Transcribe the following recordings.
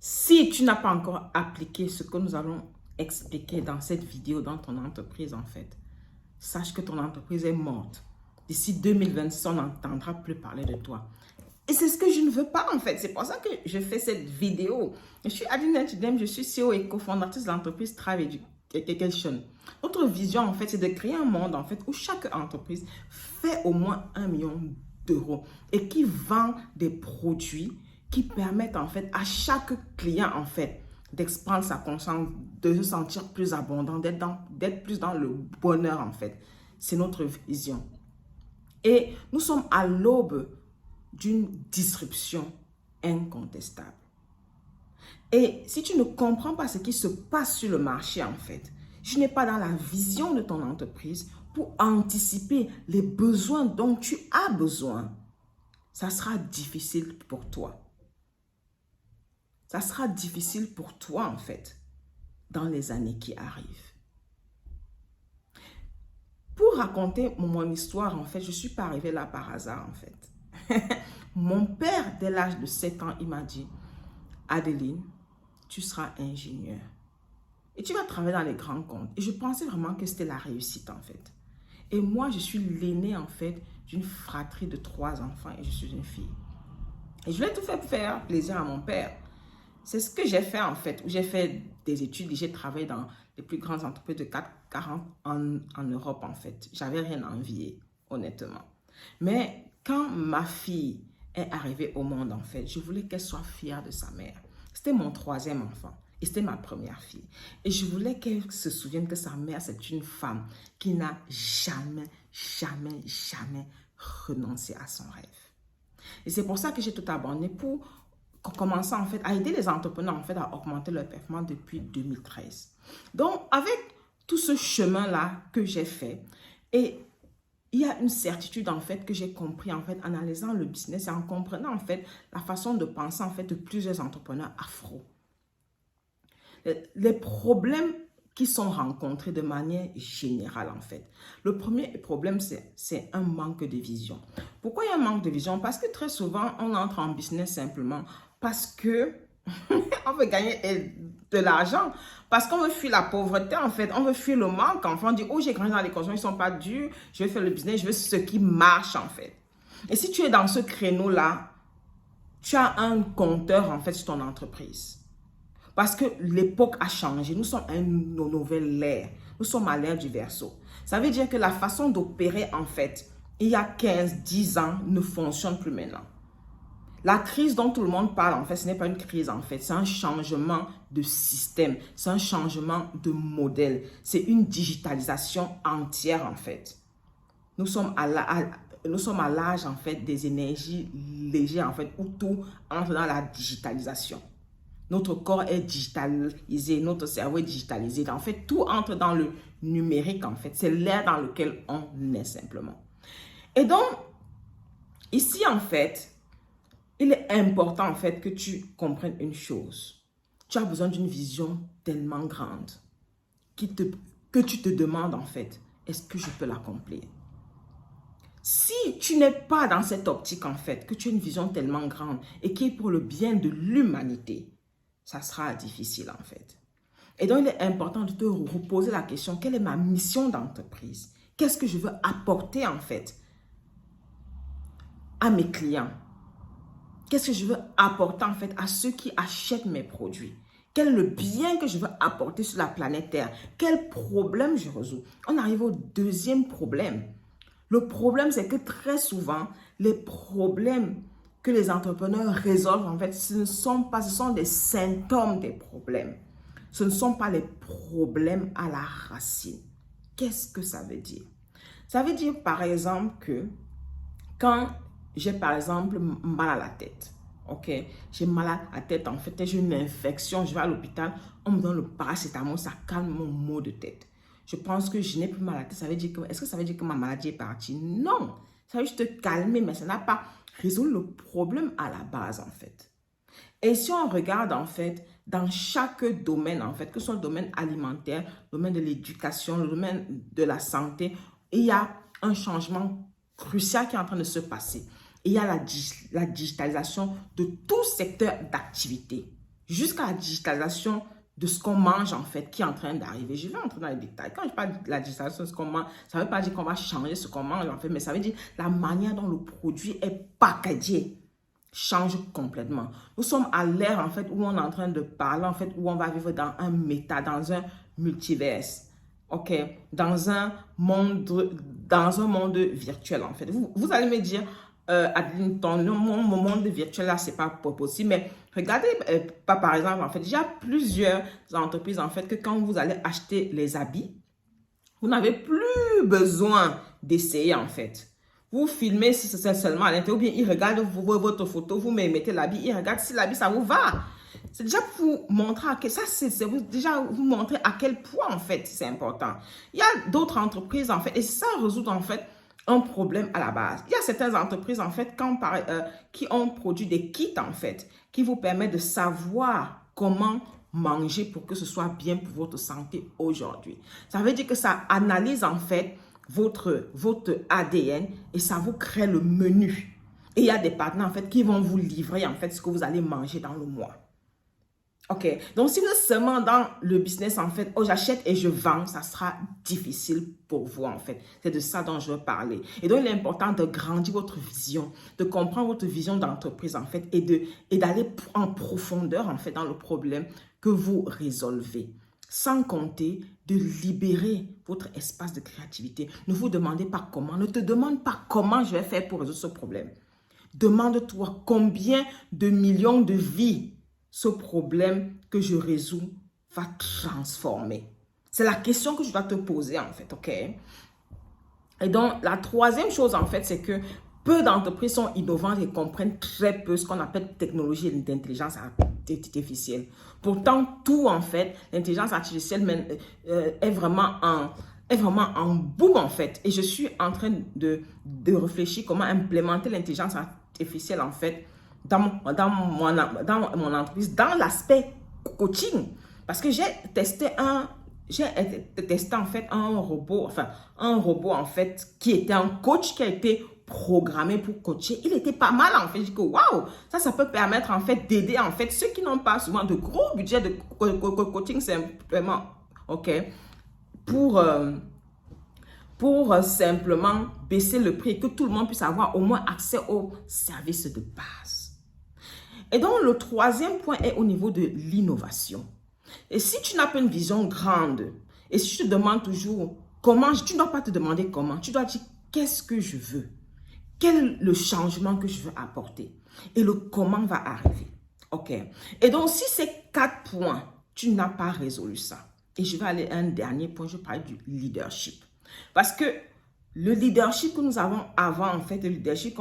Si tu n'as pas encore appliqué ce que nous allons expliquer dans cette vidéo dans ton entreprise, en fait, sache que ton entreprise est morte. D'ici 2026, on n'entendra plus parler de toi. Et c'est ce que je ne veux pas, en fait. C'est pour ça que je fais cette vidéo. Je suis Adeline Chidem, je suis CEO et cofondatrice de l'entreprise Thrive Education. Notre vision, en fait, c'est de créer un monde, en fait, où chaque entreprise fait au moins 1 million d'euros et qui vend des produits qui permettent, en fait, à chaque client, en fait, d'expandre sa conscience, de se sentir plus abondant, d'être plus dans le bonheur, en fait. C'est notre vision. Et nous sommes à l'aube d'une disruption incontestable. Et si tu ne comprends pas ce qui se passe sur le marché, en fait, tu n'es pas dans la vision de ton entreprise pour anticiper les besoins dont tu as besoin, ça sera difficile pour toi. Ça sera difficile pour toi, en fait, dans les années qui arrivent. Pour raconter mon histoire, en fait, je ne suis pas arrivée là par hasard, en fait. Mon père, dès l'âge de 7 ans, il m'a dit, Adeline, tu seras ingénieur. Et tu vas travailler dans les grands comptes. Et je pensais vraiment que c'était la réussite, en fait. Et moi, je suis l'aînée, en fait, d'une fratrie de 3 enfants et je suis une fille. Et je voulais tout faire pour faire plaisir à mon père. C'est ce que j'ai fait, en fait, où j'ai fait des études et j'ai travaillé dans les plus grandes entreprises de 440 en Europe, en fait. J'avais rien à envier, honnêtement. Mais quand ma fille est arrivée au monde, en fait, je voulais qu'elle soit fière de sa mère. C'était mon 3e enfant et c'était ma première fille. Et je voulais qu'elle se souvienne que sa mère, c'est une femme qui n'a jamais renoncé à son rêve. Et c'est pour ça que j'ai tout abandonné pour commencer en fait à aider les entrepreneurs en fait à augmenter leur performance depuis 2013. Donc avec tout ce chemin-là que j'ai fait, et il y a une certitude en fait que j'ai compris en fait en analysant le business et en comprenant en fait la façon de penser en fait de plusieurs entrepreneurs afro. Les problèmes qui sont rencontrés de manière générale en fait. Le premier problème, c'est un manque de vision. Pourquoi il y a un manque de vision? Parce que très souvent, on entre en business simplement parce que on veut gagner de l'argent, parce qu'on veut fuir la pauvreté en fait, on veut fuir le manque. Enfin, on dit, oh j'ai grandi dans les conditions, ils ne sont pas durs, je vais faire le business, je veux ce qui marche en fait. Et si tu es dans ce créneau-là, tu as un compteur en fait sur ton entreprise. Parce que l'époque a changé. Nous sommes à une nouvelle ère. Nous sommes à l'ère du Verseau. Ça veut dire que la façon d'opérer, en fait, il y a 15, 10 ans, ne fonctionne plus maintenant. La crise dont tout le monde parle, en fait, ce n'est pas une crise, en fait. C'est un changement de système. C'est un changement de modèle. C'est une digitalisation entière, en fait. Nous sommes à l'âge, en fait, des énergies légères, en fait, où tout entre dans la digitalisation. Notre corps est digitalisé, notre cerveau est digitalisé. En fait, tout entre dans le numérique, en fait. C'est l'ère dans laquelle on est simplement. Et donc, ici, en fait, il est important, en fait, que tu comprennes une chose. Tu as besoin d'une vision tellement grande que tu te demandes, en fait, est-ce que je peux l'accomplir? Si tu n'es pas dans cette optique, en fait, que tu as une vision tellement grande et qui est pour le bien de l'humanité, ça sera difficile en fait. Et donc, il est important de te reposer la question, quelle est ma mission d'entreprise? Qu'est-ce que je veux apporter en fait à mes clients? Qu'est-ce que je veux apporter en fait à ceux qui achètent mes produits? Quel est le bien que je veux apporter sur la planète Terre? Quel problème je résous? On arrive au deuxième problème. Le problème, c'est que très souvent, les problèmes que les entrepreneurs résolvent, en fait, ce sont des symptômes des problèmes. Ce ne sont pas les problèmes à la racine. Qu'est-ce que ça veut dire? Ça veut dire, par exemple, que quand j'ai, par exemple, mal à la tête, ok? J'ai mal à la tête, en fait, j'ai une infection, je vais à l'hôpital, on me donne le paracétamol, ça calme mon maux de tête. Je pense que je n'ai plus mal à la tête. Ça veut dire que, est-ce que ça veut dire que ma maladie est partie? Non. Ça veut juste te calmer, mais ça n'a pas résolu le problème à la base, en fait. Et si on regarde, en fait, dans chaque domaine, en fait, que ce soit le domaine alimentaire, le domaine de l'éducation, le domaine de la santé, il y a un changement crucial qui est en train de se passer. Il y a la digitalisation de tout secteur d'activité. jusqu'à la digitalisation de ce qu'on mange, en fait, qui est en train d'arriver. Je vais entrer dans les détails. Quand je parle de la digitalisation de ce qu'on mange, ça ne veut pas dire qu'on va changer ce qu'on mange, en fait, mais ça veut dire la manière dont le produit est packagé change complètement. Nous sommes à l'ère, en fait, où on est en train de parler, en fait, où on va vivre dans un méta, dans un multiverse, ok, dans un monde virtuel, en fait. Vous allez me dire, Adeline, mon monde virtuel, là, c'est pas possible, mais regardez, par exemple, en fait, il y a plusieurs entreprises, en fait, que quand vous allez acheter les habits, vous n'avez plus besoin d'essayer, en fait. Vous filmez si c'est seulement à l'intérieur, ou bien ils regardent votre photo, vous mettez l'habit, ils regardent si l'habit, ça vous va. C'est déjà pour vous montrer, déjà vous montrer à quel point, en fait, c'est important. Il y a d'autres entreprises, en fait, et ça résout, en fait, un problème à la base. Il y a certaines entreprises, en fait, qui ont produit des kits, en fait, qui vous permettent de savoir comment manger pour que ce soit bien pour votre santé aujourd'hui. Ça veut dire que ça analyse, en fait, votre ADN et ça vous crée le menu. Et il y a des partenaires, en fait, qui vont vous livrer, en fait, ce que vous allez manger dans le mois. Ok, donc si vous êtes seulement dans le business, en fait, oh, j'achète et je vends, ça sera difficile pour vous, en fait. C'est de ça dont je veux parler. Et donc, il est important de grandir votre vision, de comprendre votre vision d'entreprise, en fait, et d'aller en profondeur, en fait, dans le problème que vous résolvez. Sans compter de libérer votre espace de créativité. Ne vous demandez pas comment, ne te demande pas comment je vais faire pour résoudre ce problème. Demande-toi combien de millions de vies ce problème que je résous va transformer. C'est la question que je dois te poser, en fait, ok? Et donc, la troisième chose, en fait, c'est que peu d'entreprises sont innovantes et comprennent très peu ce qu'on appelle technologie et l'intelligence artificielle. Pourtant, tout, en fait, l'intelligence artificielle est vraiment en boom, en fait. Et je suis en train de réfléchir comment implémenter l'intelligence artificielle, en fait, dans mon entreprise, dans l'aspect coaching. Parce que j'ai testé en fait un robot en fait qui était un coach qui a été programmé pour coacher. Il était pas mal, en fait. Je dis que waouh, ça peut permettre, en fait, d'aider, en fait, ceux qui n'ont pas souvent de gros budget de coaching simplement, ok, pour simplement baisser le prix et que tout le monde puisse avoir au moins accès aux services de base. Et donc, le troisième point est au niveau de l'innovation. Et si tu n'as pas une vision grande, et si tu te demandes toujours comment, tu ne dois pas te demander comment, tu dois dire qu'est-ce que je veux, quel est le changement que je veux apporter et le comment va arriver. Ok. Et donc, si ces 4 points, tu n'as pas résolu ça, et je vais aller à un dernier point, je parle du leadership. Parce que le leadership que nous avons avant, en fait, le leadership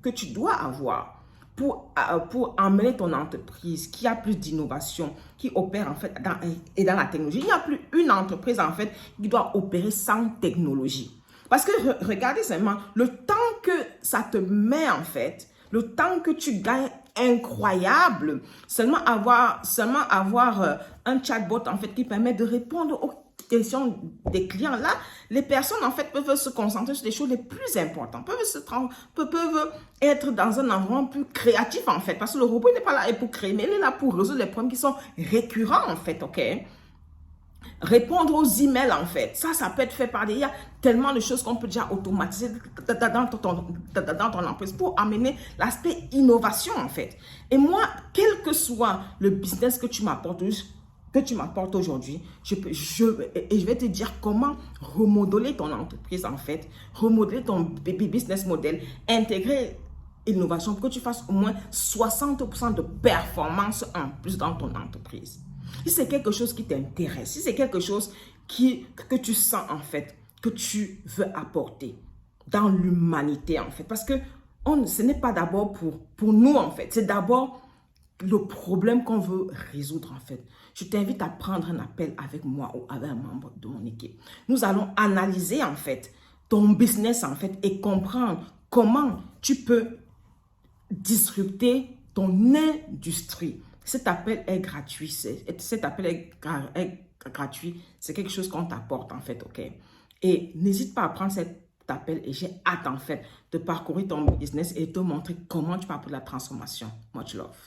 que tu dois avoir, pour emmener ton entreprise qui a plus d'innovation, qui opère en fait dans la technologie. Il n'y a plus une entreprise en fait qui doit opérer sans technologie. Parce que regardez seulement, le temps que ça te met en fait, le temps que tu gagnes incroyable, seulement avoir un chatbot en fait qui permet de répondre aux questions des clients. Là, les personnes, en fait, peuvent se concentrer sur les choses les plus importantes, peuvent être dans un environnement plus créatif, en fait, parce que le robot n'est pas là pour créer, mais il est là pour résoudre les problèmes qui sont récurrents, en fait, ok? Répondre aux emails, en fait, ça peut être fait par il y a tellement de choses qu'on peut déjà automatiser dans ton entreprise pour amener l'aspect innovation, en fait. Et moi, quel que soit le business que tu m'apportes aujourd'hui, je vais te dire comment remodeler ton entreprise, en fait, remodeler ton business model, intégrer l'innovation pour que tu fasses au moins 60% de performance en plus dans ton entreprise. Si c'est quelque chose qui t'intéresse, si c'est quelque chose que tu sens, en fait, que tu veux apporter dans l'humanité, en fait, parce que ce n'est pas d'abord pour nous, en fait, c'est d'abord le problème qu'on veut résoudre, en fait. Je t'invite à prendre un appel avec moi ou avec un membre de mon équipe. Nous allons analyser, en fait, ton business, en fait, et comprendre comment tu peux disrupter ton industrie. Cet appel est gratuit. Cet appel est gratuit. C'est quelque chose qu'on t'apporte, en fait, ok? Et n'hésite pas à prendre cet appel et j'ai hâte, en fait, de parcourir ton business et de te montrer comment tu peux apporter la transformation. Much love.